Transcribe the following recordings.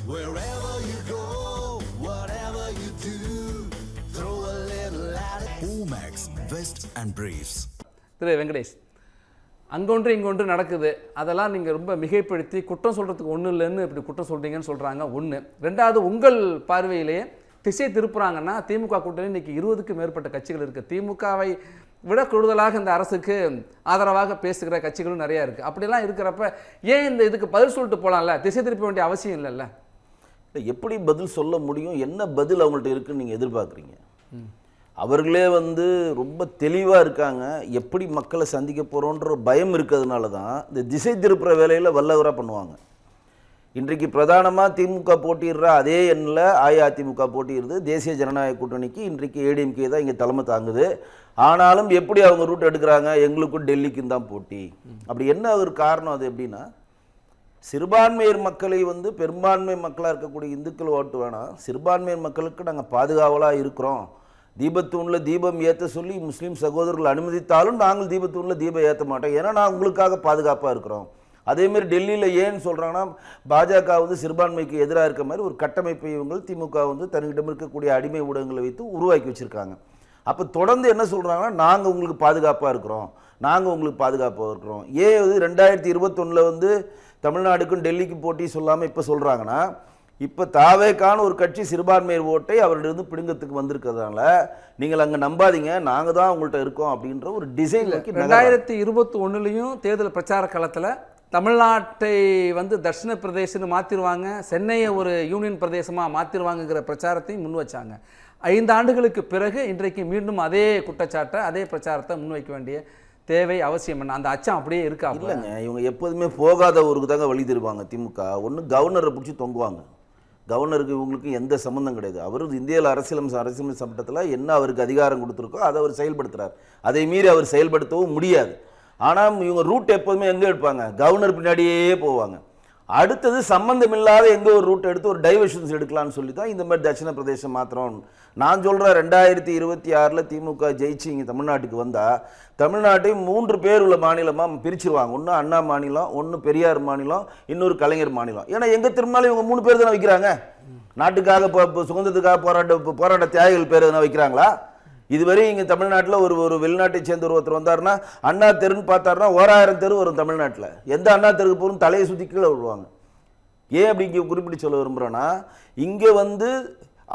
Wherever you go, whatever you do, throw a little at it. Omax, Vest and Briefs. திரு வெங்கடேஷ், அங்கொன்று இங்கொன்று நடக்குது, அதெல்லாம் நீங்கள் ரொம்ப மிகைப்படுத்தி குற்றம் சொல்கிறதுக்கு ஒன்றும் இல்லைன்னு இப்படி குற்றம் சொல்கிறீங்கன்னு சொல்கிறாங்க. ஒன்று. ரெண்டாவது, உங்கள் பார்வையிலேயே திசை திருப்புறாங்கன்னா திமுக கூட்டணி இன்றைக்கி 20க்கும் மேற்பட்ட கட்சிகள் இருக்குது. திமுகவை விட கூடுதலாக இந்த அரசுக்கு ஆதரவாக பேசுகிற கட்சிகளும் நிறையா இருக்குது. அப்படிலாம் இருக்கிறப்ப ஏன் இந்த இதுக்கு பதில் சொல்லிட்டு போகலாம்ல? திசை திருப்ப வேண்டிய அவசியம் இல்லைல்ல? எப்படி பதில் சொல்ல முடியும்? என்ன பதில் அவங்கள்ட்ட இருக்குன்னு நீங்கள் எதிர்பார்க்குறீங்க? அவர்களே ரொம்ப தெளிவாக இருக்காங்க. எப்படி மக்களை சந்திக்க போகிறோன்ற பயம் இருக்கிறதுனால தான் இந்த திசை திருப்புற வேலையில் வல்லவராக பண்ணுவாங்க. இன்றைக்கு பிரதானமாக திமுக போட்டிடுற அதே எண்ணில் அஇஅதிமுக போட்டிடுது. தேசிய ஜனநாயக கூட்டணிக்கு இன்றைக்கு ஏடிஎம்கே தான் இங்கே தலைமை தாங்குது. ஆனாலும் எப்படி அவங்க ரூட் எடுக்கிறாங்க? எங்களுக்கும் டெல்லிக்கும் தான் போட்டி. அப்படி என்ன ஒரு காரணம்? அது எப்படின்னா, சிறுபான்மையர் மக்களை பெரும்பான்மை மக்களாக இருக்கக்கூடிய இந்துக்கள் ஓட்டு வேணாம், சிறுபான்மையர் மக்களுக்கு நாங்கள் பாதுகாவலாக இருக்கிறோம், தீபத்தூணில் தீபம் ஏற்ற சொல்லி முஸ்லீம் சகோதரர்கள் அனுமதித்தாலும் நாங்கள் தீபத்தூணில் தீபம் ஏற்ற மாட்டோம், ஏன்னா நான் உங்களுக்காக பாதுகாப்பாக இருக்கிறோம். அதேமாரி டெல்லியில் ஏன்னு சொல்கிறாங்கன்னா, பாஜக சிறுபான்மைக்கு எதிராக இருக்க மாதிரி ஒரு கட்டமைப்பை இவங்க திமுக தன்னிடம் இருக்கக்கூடிய அடிமை ஊடகங்களை வைத்து உருவாக்கி வச்சுருக்காங்க. அப்போ தொடர்ந்து என்ன சொல்கிறாங்கன்னா, நாங்கள் உங்களுக்கு பாதுகாப்பாக இருக்கிறோம், நாங்கள் உங்களுக்கு பாதுகாப்பாக இருக்கிறோம். ஏன் 2021 தமிழ்நாடுக்கும் டெல்லிக்கும் போட்டி சொல்லாமல் இப்போ சொல்கிறாங்கன்னா, இப்போ தாவேக்கான ஒரு கட்சி சிறுபான்மையர் ஓட்டை அவர்கிட்ட பிடுங்கத்துக்கு வந்திருக்கிறதுனால நீங்கள் அங்கே நம்பாதீங்க, நாங்கள் தான் உங்கள்கிட்ட இருக்கோம் அப்படின்ற ஒரு டிசைன். 2021 தேர்தல் பிரச்சார காலத்தில் தமிழ்நாட்டை தட்சிண பிரதேசன்னு மாற்றிடுவாங்க, சென்னையை ஒரு யூனியன் பிரதேசமாக மாற்றிடுவாங்கங்கிற பிரச்சாரத்தையும் முன் வச்சாங்க. 5 ஆண்டுகளுக்கு பிறகு இன்றைக்கு மீண்டும் அதே குற்றச்சாட்டை அதே பிரச்சாரத்தை முன்வைக்க வேண்டிய தேவை அவசியம் என்ன? அந்த அச்சம் அப்படியே இருக்கா? இல்லைங்க, இவங்க எப்போதுமே போகாத ஊருக்கு தாங்க வழி தருவாங்க. திமுக ஒன்று கவர்னரை பிடிச்சி தொங்குவாங்க. கவர்னருக்கு இவங்களுக்கு எந்த சம்மந்தம் கிடையாது. அவர் இந்தியாவில் அரசியல் சட்டத்தில் என்ன அவருக்கு அதிகாரம் கொடுத்துருக்கோ அதை அவர் செயல்படுத்துகிறார். அதை மீறி அவர் செயல்படுத்தவும் முடியாது. ஆனால் இவங்க ரூட் எப்போதுமே எங்கே எடுப்பாங்க? கவர்னர் பின்னாடியே போவாங்க. அடுத்தது சம்பந்தமில்லாத எங்கே ஒரு ரூட் எடுத்து ஒரு டைவர்ஷன்ஸ் எடுக்கலான்னு சொல்லி தான் இந்த மாதிரி தட்சிண பிரதேசம் மாத்திரம். நான் சொல்கிறேன், 2026 திமுக ஜெயிச்சு இங்கே தமிழ்நாட்டுக்கு வந்தால் தமிழ்நாட்டை 3 பேர் உள்ள மாநிலமாக பிரிச்சிருவாங்க. ஒன்று அண்ணா மாநிலம், ஒன்று பெரியார் மாநிலம், இன்னொரு கலைஞர் மாநிலம். ஏன்னா எங்கே திரும்பினாலும் இவங்க 3 பேர் தானே வைக்கிறாங்க. நாட்டுக்காக சுதந்திரத்துக்காக போராட்ட தியாகிகள் பேர் எதனா வைக்கிறாங்களா? இதுவரை இங்கே தமிழ்நாட்டில் ஒரு வெளிநாட்டை சேர்ந்த ஒருத்தர் வந்தாருன்னா அண்ணா தெருன்னு பார்த்தாருன்னா 1000 தெரு வரும் தமிழ்நாட்டில். எந்த அண்ணா தெருக்கு போகணும் தலையை சுற்றி கீழே விடுவாங்க. ஏன் அப்படி இங்கே குறிப்பிட்டு சொல்ல விரும்புகிறேன்னா, இங்கே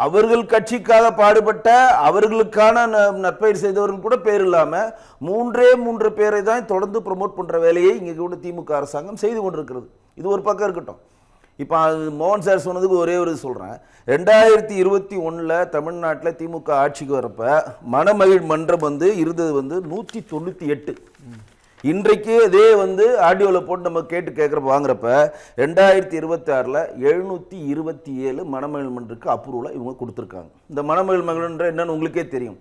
அவர்கள் கட்சிக்காக பாடுபட்ட அவர்களுக்கான நற்பயிர் செய்தவர்கள் கூட பேர் இல்லாமல் 3 பேரை தான் தொடர்ந்து ப்ரமோட் பண்ணுற வேலையை இங்கே கூட திமுக அரசாங்கம் செய்து கொண்டிருக்கிறது. இது ஒரு பக்கம் இருக்கட்டும். இப்போ மோகன் சார் சொன்னதுக்கு ஒரே ஒரு சொல்கிறேன். 2021 தமிழ்நாட்டில் திமுக ஆட்சிக்கு வரப்போ மணமகிழ் மன்றம் இருந்தது 198. இன்றைக்கு இதே ஆடியோவில் போட்டு நம்ம கேட்குறப்ப வாங்குறப்ப 2026 727 மணமகிழ் மன்றத்துக்கு அப்ரூவலாக இவங்க கொடுத்துருக்காங்க. இந்த மணமகிழ் மன்றம்ன்ற என்னன்னு உங்களுக்கே தெரியும்.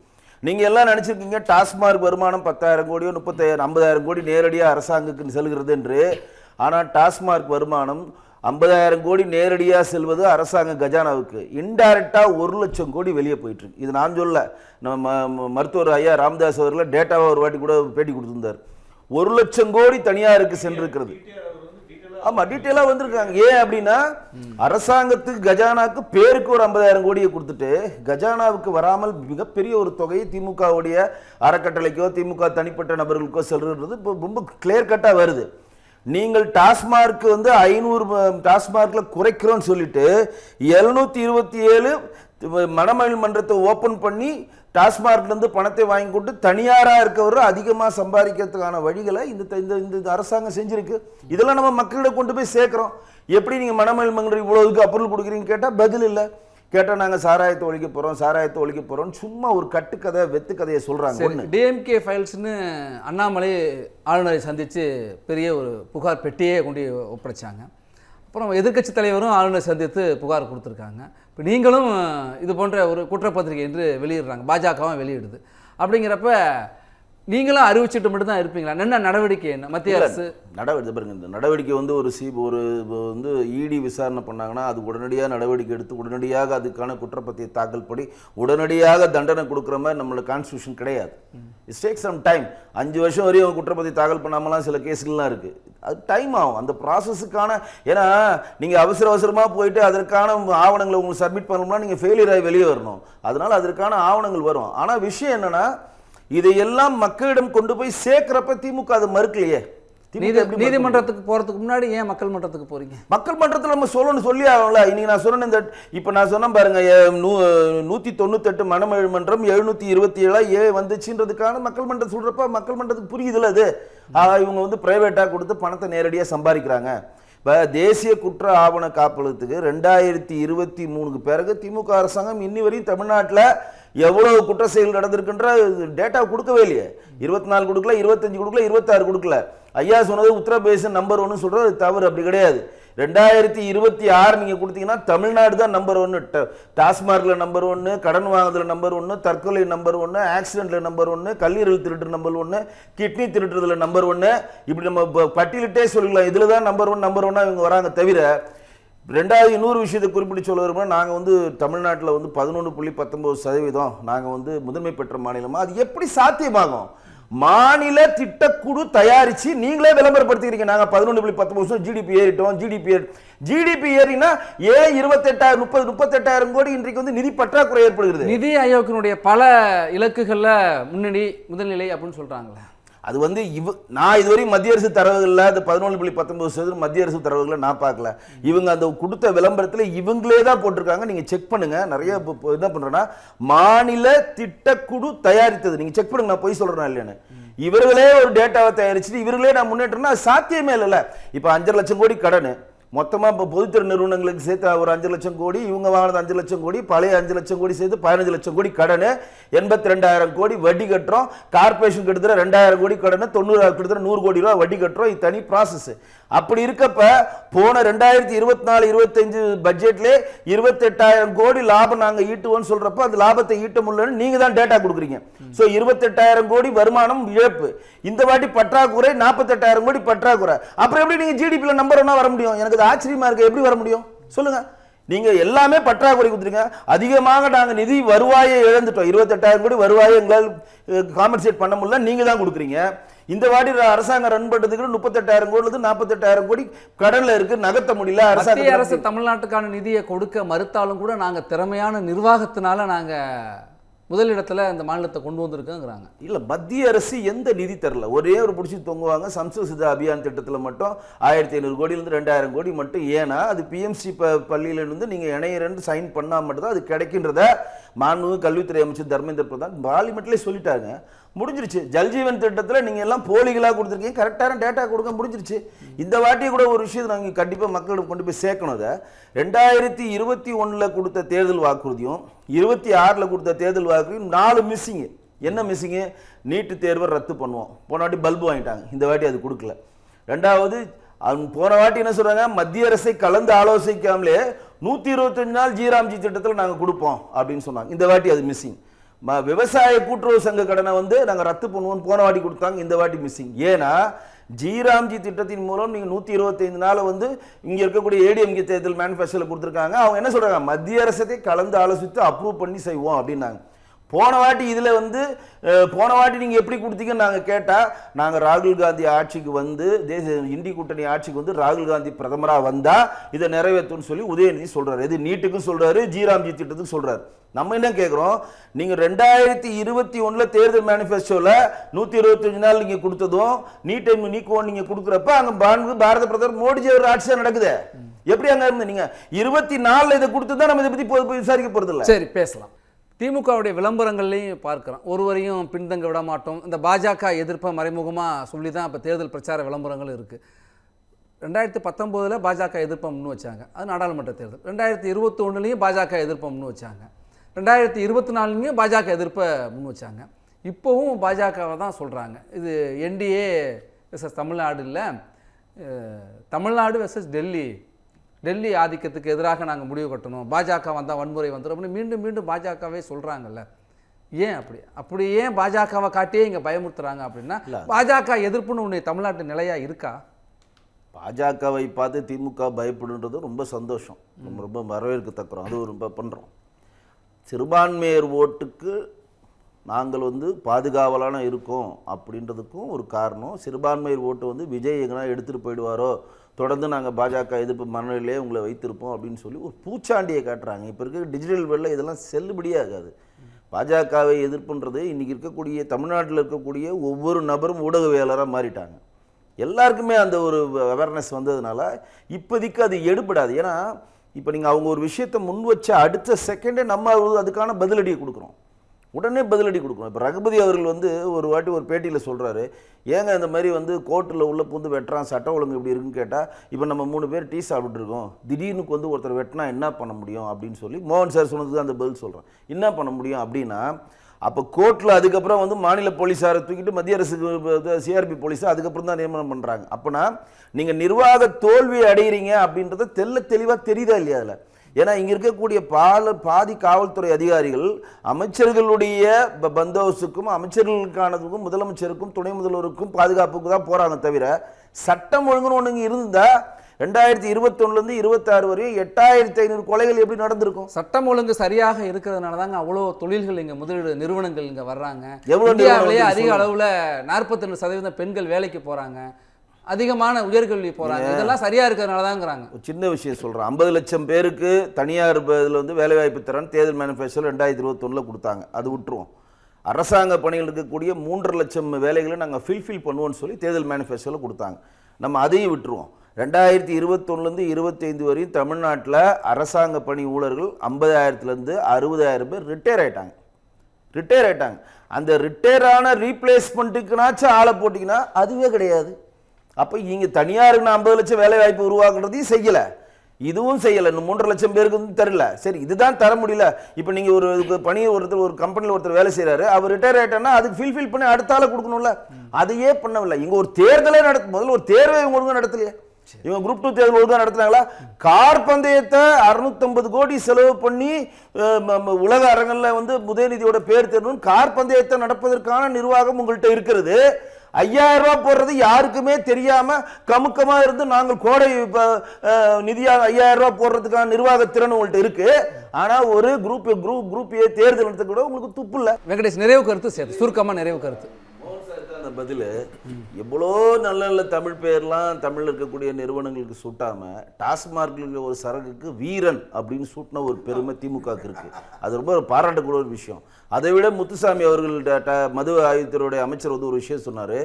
நீங்கள் எல்லாம் நினச்சிருக்கீங்க டாஸ்மார்க் வருமானம் 10,000 கோடியோ 30,000 50,000 கோடி நேரடியாக அரசாங்கத்துக்கு செல்கிறது என்று. ஆனால் டாஸ்மார்க் வருமானம் 50,000 கோடி நேரடியாக செல்வது அரசாங்க கஜானாவுக்கு, இன்டைரக்டாக 1,00,000 கோடி வெளியே போயிட்டு இருக்கு. இது நான் சொல்ல, நம்ம மருத்துவர் ஐயா ராமதாஸ் அவர்கள் டேட்டாவை ஒரு வாட்டி கூட பேட்டி கொடுத்துருந்தார். 1,00,000 கோடி தனியாருக்கு சென்றிருக்கிறது. ஆமாம், டீட்டெயிலாக வந்திருக்காங்க. ஏன் அப்படின்னா, அரசாங்கத்துக்கு கஜானாவுக்கு பேருக்கு ஒரு 50,000 கோடியை கொடுத்துட்டு கஜானாவுக்கு வராமல் மிகப்பெரிய ஒரு தொகையை திமுகவுடைய அறக்கட்டளைக்கோ திமுக தனிப்பட்ட நபர்களுக்கோ செல்றது இப்போ ரொம்ப கிளியர் கட்டாக வருது. நீங்கள் டாஸ்மார்க் 500 டாஸ்மார்க்ல குறைக்கிறோன்னு சொல்லிட்டு 727 மணமகிழ் மன்றத்தை ஓப்பன் பண்ணி டாஸ்மார்க்லேருந்து பணத்தை வாங்கி கொண்டு தனியாராக இருக்கவர் அதிகமாக சம்பாதிக்கிறதுக்கான வழிகளை இந்த அரசாங்கம் செஞ்சுருக்கு. இதெல்லாம் நம்ம மக்களிடம் கொண்டு போய் சேர்க்குறோம். எப்படி நீங்கள் மணமகிழ் மன்றம் இவ்வளோதுக்கு அப்ரூவல் கொடுக்குறீங்கன்னு கேட்டால் பதில் இல்லை. கேட்டால் நாங்கள் சாராயத்தை ஒழிக்க போகிறோம் சும்மா ஒரு கட்டுக்கதை வெத்து கதையை சொல்கிறாங்க. டிஎம்கே ஃபைல்ஸ்னு அண்ணாமலை ஆளுநரை சந்தித்து பெரிய ஒரு புகார் பெட்டியே கொண்டு ஒப்படைச்சாங்க. அப்புறம் எதிர்க்கட்சி தலைவரும் ஆளுநரை சந்தித்து புகார் கொடுத்துருக்காங்க. இப்போ நீங்களும் இது போன்ற ஒரு குற்றப்பத்திரிகை என்று வெளியிடுறாங்க, பாஜகவும் வெளியிடுது. அப்படிங்கிறப்ப நீங்களும் அறிவிச்சிட்டு மட்டும் தான் இருப்பீங்களா? என்ன நடவடிக்கை என்ன மத்திய அரசு நடவடிக்கை பாருங்க, இந்த நடவடிக்கை வந்து ஒரு வந்து இடி விசாரணை பண்ணாங்கன்னா அது உடனடியாக நடவடிக்கை எடுத்து உடனடியாக அதுக்கான குற்றப்பத்திய தாக்கல் படி உடனடியாக தண்டனை கொடுக்குற மாதிரி நம்மளோட கான்ஸ்டியூஷன் கிடையாது. It's take some time. 5 வருஷம் வரையும் குற்றப்பத்திய தாக்கல் பண்ணாமலாம் சில கேஸ்கள்லாம் இருக்குது. அது டைம் ஆகும் அந்த ப்ராசஸுக்கான. ஏன்னா நீங்கள் அவசரமாக போயிட்டு அதற்கான ஆவணங்களை உங்களுக்கு சப்மிட் பண்ணணும்னா நீங்கள் ஃபெயிலியர் ஆகி வெளியே வரணும். அதனால் அதற்கான ஆவணங்கள் வரும். ஆனால் விஷயம் என்னென்னா இதையெல்லாம் மக்களிடம் கொண்டு போய் சேர்க்கிறப்ப திமுக அதை மறுக்கலையே. நீதிமன்றத்துக்கு போறதுக்கு முன்னாடி ஏன் மக்கள் மன்றத்துக்கு போறீங்க? மக்கள் மன்றத்தில் நம்ம சொல்லி ஆகல. இன்னைக்கு நான் சொன்னேன், இந்த இப்போ நான் சொன்னேன் பாருங்க, 198 மனமேழு மன்றம் 727 வந்துச்சுன்றதுக்கான மக்கள் மன்றம் சொல்றப்ப மக்கள் மன்றத்துக்கு புரியுதுல அது. இவங்க வந்து பிரைவேட்டா கொடுத்து பணத்தை நேரடியாக சம்பாதிக்கிறாங்க. இப்போ தேசிய குற்ற ஆவண காப்பகத்துக்கு 2023க்கு பிறகு திமுக அரசாங்கம் இன்னி வரையும் தமிழ்நாட்டில் எவ்வளவு குற்ற செயல் நடந்திருக்குன்ற டேட்டா கொடுக்கவே இல்லையே. 24 கொடுக்கல, 25 கொடுக்கல, 26 கொடுக்கல. ஐயா சொன்னது உத்தரப்பிரதேசம் நம்பர் 1 சொல்றது தவறு. அப்படி கிடையாது. 2026 நீங்க கொடுத்தீங்கன்னா தமிழ்நாடு தான் நம்பர் 1. டாஸ்மார்க்ல நம்பர் 1, கடன் வாங்குதல நம்பர் 1, தற்கொலை நம்பர் 1, ஆக்சிடென்ட்ல நம்பர் 1, கல்லீரல் திருட்டு நம்பர் 1, கிட்னி திருட்டுறதுல நம்பர் 1. இப்படி நம்ம பட்டியலிட்டே சொல்லிக்கலாம். இதுல தான் நம்பர் 1 இவங்க வராங்க. தவிர 2வது இன்னொரு விஷயத்தை குறிப்பிட்டு சொல்ல வரும்போது, நாங்கள் வந்து தமிழ்நாட்டில் வந்து 11.19% நாங்கள் வந்து முதன்மை பெற்ற மாநிலமாக. அது எப்படி சாத்தியமாகும்? மாநில திட்டக்குழு தயாரிச்சு நீங்களே விளம்பரப்படுத்திக்கிறீங்க. நாங்க 11.19% ஜிடிபி ஏறிட்டோம். ஜிடிபி ஏறினா ஏன் 38,000 கோடி இன்றைக்கு வந்து நிதி பற்றாக்குறை ஏற்படுகிறது? நிதி ஆயோக்கினுடைய பல இலக்குகள்ல முதல்நிலை அப்படின்னு சொல்றாங்களே. அது வந்து நான் இதுவரை மத்திய அரசு தரவுகளில் அந்த 11.19% மத்திய அரசு தரவுகளை நான் பார்க்கல. இவங்க அந்த கொடுத்த விளம்பரத்தில் இவங்களே தான் போட்டிருக்காங்க. நீங்கள் செக் பண்ணுங்க. நிறைய என்ன பண்ணுறேன்னா, மாநில திட்டக்குழு தயாரித்தது நீங்கள் செக் பண்ணுங்க. நான் போய் சொல்கிறேன் இல்லையான்னு. இவர்களே ஒரு டேட்டாவை தயாரிச்சுட்டு இவர்களே நான் முன்னேற்றம்னா சாத்தியமே இல்லைல்ல. இப்போ 5 லட்சம் கோடி கடன் மொத்தமாக இப்போ பொதுத்துறை நிறுவனங்களுக்கு சேர்த்து ஒரு 5 லட்சம் கோடி, இவங்க வாங்கினது 5 லட்சம் கோடி, பழைய 5 லட்சம் கோடி சேர்த்து 15 லட்சம் கோடி கடன், 82,000 கோடி வட்டி கட்டுறோம். கார்பரேஷன் கிட்டத்தட்ட 2,000 கோடி கடன், 90 கிட்டத்தட்ட 100 கோடி ரூபா வட்டி கட்டுறோம். இது தனி ப்ராசஸ். அப்படி இருக்கப்ப போன 2024-25 பட்ஜெட்லேயே 28,000 கோடி லாபம் நாங்கள் ஈட்டுவோம்னு சொல்றப்ப அந்த லாபத்தை ஈட்ட முடியலன்னு நீங்க தான் டேட்டா கொடுக்குறீங்க. ஸோ 28,000 கோடி வருமானம் இழப்பு. இந்த வாட்டி பற்றாக்குறை 48,000 கோடி பற்றாக்குறை. அப்புறம் எப்படி நீங்க ஜிடிபியில் நம்பர் 1 வர முடியும்? எனக்கு ஆச்சரியமா இருக்கு. எப்படி வர முடியும் சொல்லுங்க? நீங்க எல்லாமே பற்றாக்குறை கொடுத்துருங்க. அதிகமாக நாங்க நிதி வருவாயை இழந்துட்டோம். 28,000 கோடி வருவாயை எங்களால் காம்பன்சேட் பண்ண முடியல. நீங்க தான் கொடுக்குறீங்க. இந்த வாட்டி அரசாங்கம் ரன் பண்றதுக்கு 38,000 கோடி 48,000 கோடி கடன்ல இருக்கு, நகர்த்த முடியல. அரசு தமிழ்நாட்டுக்கான நிதியை கொடுக்க மறுத்தாலும் கூட நாங்க திறமையான நிர்வாகத்தினால நாங்க முதலிடத்துல இந்த மாநிலத்தை கொண்டு வந்திருக்கோங்கிறாங்க. இல்ல, மத்திய அரசு எந்த நிதி தரல. ஒரே ஒரு பிடிச்சி தொங்குவாங்க. சம்ஸ்கிருத அபியான் திட்டத்தில் மட்டும் 1,500 கோடியிலிருந்து 2,000 கோடி மட்டும். ஏன்னா அது பிஎம்சி பள்ளியிலிருந்து நீங்க இணையரண்டு சைன் பண்ணா மட்டும்தான் அது கிடைக்கின்றத மாண்புமிகு கல்வித்துறை அமைச்சர் தர்மேந்திர பிரதான் பார்லிமெண்ட்லேயே சொல்லிட்டாங்க. முடிஞ்சிருச்சு. ஜல்ஜீவன் திட்டத்தில் நீங்கள் எல்லாம் போலிகளாக கொடுத்துருக்கீங்க. கரெக்டான டேட்டா கொடுக்க முடிஞ்சிருச்சு. இந்த வாட்டி கூட ஒரு விஷயத்தை நாங்கள் கண்டிப்பாக மக்களிடம் கொண்டு போய் சேர்க்கணும். அதை 2021 கொடுத்த தேர்தல் வாக்குறுதியும் 26 கொடுத்த தேர்தல் வாக்குறுதியும் 4 மிஸ்ஸிங்கு. என்ன மிஸ்ஸிங்கு? நீட்டு தேர்வை ரத்து பண்ணுவோம். போன வாட்டி பல்பு வாங்கிட்டாங்க, இந்த வாட்டி அது கொடுக்கல. 2வது போன வாட்டி என்ன சொல்றாங்க? மத்திய அரசை கலந்து ஆலோசிக்காமலே 125 நாள் ஜிராம்ஜி திட்டத்தில் நாங்கள் கொடுப்போம் அப்படின்னு சொன்னாங்க. இந்த வாட்டி அது மிஸ்ஸிங். விவசாய கூட்டுறவு சங்க கடனை வந்து நாங்கள் ரத்து பண்ணுவோம் போன வாட்டி கொடுத்தாங்க, இந்த வாட்டி மிஸ்ஸிங். ஏன்னா ஜிராம்ஜி திட்டத்தின் மூலம் நீங்கள் 125 நாள் வந்து இங்கே இருக்கக்கூடிய ஏடிஎம்கே தேர்தல் மேனிஃபெஸ்டோவில் கொடுத்துருக்காங்க. அவங்க என்ன சொல்றாங்க? மத்திய அரசை கலந்து ஆலோசித்து அப்ரூவ் பண்ணி செய்வோம் அப்படின்னாங்க. போன வாட்டி இதில் வந்து போன வாட்டி நீங்கள் எப்படி கொடுத்தீங்கன்னு நாங்கள் கேட்டால், நாங்கள் ராகுல் காந்தி ஆட்சிக்கு வந்து இண்டி கூட்டணி ஆட்சிக்கு வந்து ராகுல் காந்தி பிரதமராக வந்தால் இதை நிறைவேற்றும்னு சொல்லி உதயநிதி சொல்கிறார். இது நீட்டுக்கும் சொல்கிறாரு, ஜிராம்ஜி திட்டத்துக்கும் சொல்கிறார். நம்ம என்ன கேட்குறோம்? நீங்கள் 2021 தேர்தல் மேனிஃபெஸ்டோவில் 125 நாள் நீங்கள் கொடுத்ததும் நீட்டை நீக்குவோம் நீங்கள் கொடுக்குறப்ப அங்கே பாரத பிரதமர் மோடிஜி அவர் ஆட்சியாக நடக்குது. எப்படி அங்கே இருந்து நீங்கள் 24 இதை கொடுத்து தான் நம்ம இதை பற்றி விசாரிக்க போகிறது இல்லை. சரி, பேசலாம். திமுகவுடைய விளம்பரங்கள்லையும் பார்க்குறோம், ஒருவரையும் பின்தங்க விட மாட்டோம். இந்த பாஜக எதிர்ப்பை மறைமுகமாக சொல்லி தான் இப்போ தேர்தல் பிரச்சார விளம்பரங்கள் இருக்குது. 2019 பாஜக எதிர்ப்பை முன் வச்சாங்க, அது நாடாளுமன்ற தேர்தல். 2021 பாஜக எதிர்ப்பை முன் வச்சாங்க. 2024 பாஜக எதிர்ப்பை முன் வச்சாங்க. இப்போவும் பாஜகவை தான் சொல்கிறாங்க. இது என்டிஏ வெர்சஸ் தமிழ்நாடு இல்லை, தமிழ்நாடு வெர்சஸ் டெல்லி ஆதிக்கத்துக்கு எதிராக நாங்கள் முடிவு கட்டணும், பாஜக வந்தால் வன்முறை வந்துடும் அப்படின்னு மீண்டும் மீண்டும் பாஜகவே சொல்கிறாங்கல்ல. ஏன் அப்படி ஏன் பாஜகவை காட்டியே இங்கே பயமுறுத்துறாங்க அப்படின்னா பாஜக எதிர்ப்புன்னு ஒன்று தமிழ்நாட்டு நிலையா இருக்கா? பாஜகவை பார்த்து திமுக பயப்படுன்றது ரொம்ப சந்தோஷம், ரொம்ப வரவேற்கத்தக்கிறோம். அது ரொம்ப பண்ணுறோம். சிறுபான்மையர் ஓட்டுக்கு நாங்கள் பாதுகாவலான இருக்கோம் அப்படின்றதுக்கும் ஒரு காரணம். சிறுபான்மையர் ஓட்டு விஜய் எங்கன்னா எடுத்துகிட்டு போயிடுவாரோ, தொடர்ந்து நாங்கள் பாஜக எதிர்ப்பு மனநிலையே உங்களை வைத்திருப்போம் அப்படின்னு சொல்லி ஒரு பூச்சாண்டியை காட்டுறாங்க. இப்போ இருக்க டிஜிட்டல் வேர்ல்டில் இதெல்லாம் செல்லுபடியாகாது. பாஜகவை எதிர்ப்புன்றது இன்றைக்கி இருக்கக்கூடிய தமிழ்நாட்டில் இருக்கக்கூடிய ஒவ்வொரு நபரும் ஊடகவியலாளராக மாறிட்டாங்க. எல்லாருக்குமே அந்த ஒரு அவேர்னஸ் வந்ததுனால இப்போதைக்கு அது எடுபடாது. ஏன்னா இப்போ நீங்கள் அவங்க ஒரு விஷயத்தை முன் வச்ச அடுத்த செகண்டே நம்ம அதுக்கான பதிலடியை கொடுக்குறோம், உடனே பதிலடி கொடுக்கணும். இப்போ ரகுபதி அவர்கள் ஒரு வாட்டி ஒரு பேட்டியில் சொல்கிறாரு, ஏங்க இந்த மாதிரி கோர்ட்டில் உள்ள புந்து வெட்டுறான், சட்டம் ஒழுங்கு இப்படி இருக்குன்னு கேட்டால், இப்போ நம்ம 3 பேர் டீ சாப்பிட்டுருக்கோம், திடீர்னு ஒருத்தர் வெட்டினா என்ன பண்ண முடியும் அப்படின்னு சொல்லி மோகன் சார் சொன்னதுக்கு அந்த பதில் சொல்கிறேன். என்ன பண்ண முடியும் அப்படின்னா, அப்போ கோர்ட்டில் அதுக்கப்புறம் மாநில போலீஸாரை தூக்கிட்டு மத்திய அரசுக்கு சிஆர்பி போலீஸை அதுக்கப்புறம் தான் நியமனம் பண்ணுறாங்க. அப்போனா நீங்கள் நிர்வாக தோல்வி அடைகிறீங்க அப்படின்றத தெளிவாக தெரியுதா இல்லையா அதில்? ஏன்னா இங்கே இருக்கக்கூடிய பாதி காவல்துறை அதிகாரிகள் அமைச்சர்களுடைய பந்தோபஸ்துக்கும் அமைச்சர்களுக்கானதுக்கும் முதலமைச்சருக்கும் துணை முதல்வருக்கும் பாதுகாப்புக்கு தான் போகிறாங்க தவிர சட்டம் ஒழுங்குன்னு ஒன்று இருந்தால் 2021 26 வரையும் 8500 கொலைகள் எப்படி நடந்திருக்கும்? சட்டம் ஒழுங்கு சரியாக இருக்கிறதுனால தாங்க அவ்வளோ தொழில்கள் இங்கே முதலீடு நிறுவனங்கள் இங்கே வர்றாங்க. இந்தியாவிலேயே அதிக அளவில் 42% பெண்கள் வேலைக்கு போகிறாங்க, அதிகமான உயர்கல்வி போகிறாங்க. இதெல்லாம் சரியாக இருக்கிறதுனால தாங்கிறாங்க. ஒரு சின்ன விஷயம் சொல்கிறேன். 50 லட்சம் பேருக்கு தனியார் இதில் வேலைவாய்ப்பு தரேன் தேர்தல் மேனிஃபெஸ்டோ 2021 கொடுத்தாங்க, அது விட்டுருவோம். அரசாங்க பணிகள் இருக்கக்கூடிய 3.5 லட்சம் வேலைகளை நாங்கள் ஃபில் பண்ணுவோம்னு சொல்லி தேர்தல் மேனிஃபெஸ்டோவில் கொடுத்தாங்க, நம்ம அதையும் விட்டுருவோம். 2021 25 வரையும் தமிழ்நாட்டில் அரசாங்க பணி ஊழியர்கள் 50,000 60,000 பேர் ரிட்டையர் ஆயிட்டாங்க. அந்த ரிட்டையரான ரீப்ளேஸ்மெண்ட்டுக்குனாச்சும் ஆளை போட்டிங்கன்னா அதுவே கிடையாது. அப்போ இங்கே தனியாருக்கு 50 லட்சம் வேலை வாய்ப்பு உருவாக்குறதையும் செய்யலை, இதுவும் செய்யலை, இன்னும் 3.5 லட்சம் பேருக்கு தரல. சரி, இதுதான் தர முடியல. இப்போ நீங்கள் ஒரு பணியை ஒரு கம்பெனியில் ஒருத்தர் வேலை செய்கிறாரு, அவர் ரிட்டையர் ஆகிட்டாருன்னா அதுக்கு ஃபில் பண்ணி அடுத்த ஆளை கொடுக்கணும்ல, அதையே பண்ணவில்லை. இங்கே ஒரு தேர்தலே முதல்ல ஒரு தேர்வை இவங்க ஒழுங்காக நடத்தலையே. இவங்க குரூப் 2 தேர்தல் ஒழுங்காக நடத்துனாங்களா? கார் பந்தயத்தை 650 கோடி செலவு பண்ணி உலக அரங்கில் உதயநிதியோட பேர் தேர்வு கார் பந்தயத்தை நடப்பதற்கான நிர்வாகம் உங்கள்கிட்ட இருக்கிறது. 5000 ரூபாய் போடுறது யாருக்குமே தெரியாம கமுக்கமா இருந்து நாங்கள் கோடை நிதியா 5000 ரூபாய் போடுறதுக்கான நிர்வாக திறன் உங்கள்கிட்ட இருக்கு. ஆனா ஒரு குரூப் ஏ தேர்தல் நடத்த கூட உங்களுக்கு துப்பு இல்ல. வெங்கடேஷ், நிறைவு கருத்து சேர்த்து சுருக்கமா நிறைவு கருத்து. அந்த பதில் எவ்வளோ நல்ல தமிழ் பேர்லாம் தமிழில் இருக்கக்கூடிய நிறுவனங்களுக்கு சூட்டாம டாஸ்மார்க்ல ஒரு சரகுக்கு வீரன் அப்படின்னு சூட்டின ஒரு பெருமை திமுகவுக்கு இருக்கு. அது ரொம்ப பாராட்டக்கூடிய ஒரு விஷயம். அதை விட முத்துசாமி அவர்கள் மது ஆயுதத்துறையுடைய அமைச்சர் ஒரு விஷயம் சொன்னார்,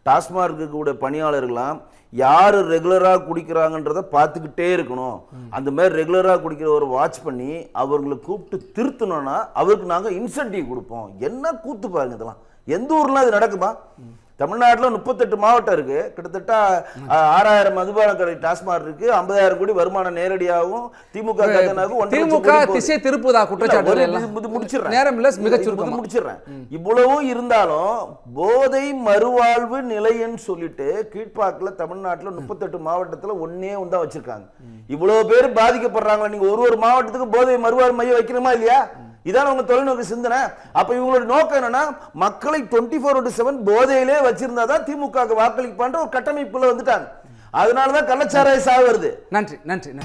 டாஸ்மார்க்கு கூட பணியாளர்கள்லாம் யார் ரெகுலராக குடிக்கிறாங்கன்றதை பார்த்துக்கிட்டே இருக்கணும், அந்த மாதிரி ரெகுலராக குடிக்கிறவரை வாட்ச் பண்ணி அவர்களை கூப்பிட்டு திருத்தணும்னா அவருக்கு நாங்கள் இன்சென்டிவ் கொடுப்போம். என்ன கூத்து பாருங்க, இதெல்லாம் எந்த ஊர்லாம் இது நடக்குமா? தமிழ்நாட்டில் 38 மாவட்டம் இருக்கு, கிட்டத்தட்ட 6000 மதுபான கடை டாஸ்மாக் இருக்கு, 50,000 கோடி வருமானம் நேரடியாகவும் திமுக திசை திருப்புதா குற்றச்சாட்டு முடிச்சிடுறேன். இவ்வளவும் இருந்தாலும் போதை மறுவாழ்வு நிலையன்னு சொல்லிட்டு கீழ்பாக்கில் தமிழ்நாட்டில் 38 மாவட்டத்தில் ஒன்னே தான் வச்சிருக்காங்க. இவ்வளவு பேர் பாதிக்கப்படுறாங்களா? நீங்க ஒரு மாவட்டத்துக்கு போதை மறுவாழ்வு மையம் வைக்கணுமா இல்லையா? இதான் உங்க தொலைநோக்கு சிந்தனை. அப்ப இவங்களோட நோக்கம் என்னன்னா மக்களை 24/7 போதையிலே வச்சிருந்தாதான் திமுக வாக்களிப்பான்ற ஒரு கட்டமைப்புல வந்துட்டாங்க. அதனாலதான் கள்ளச்சாராய சாவு வருது. நன்றி.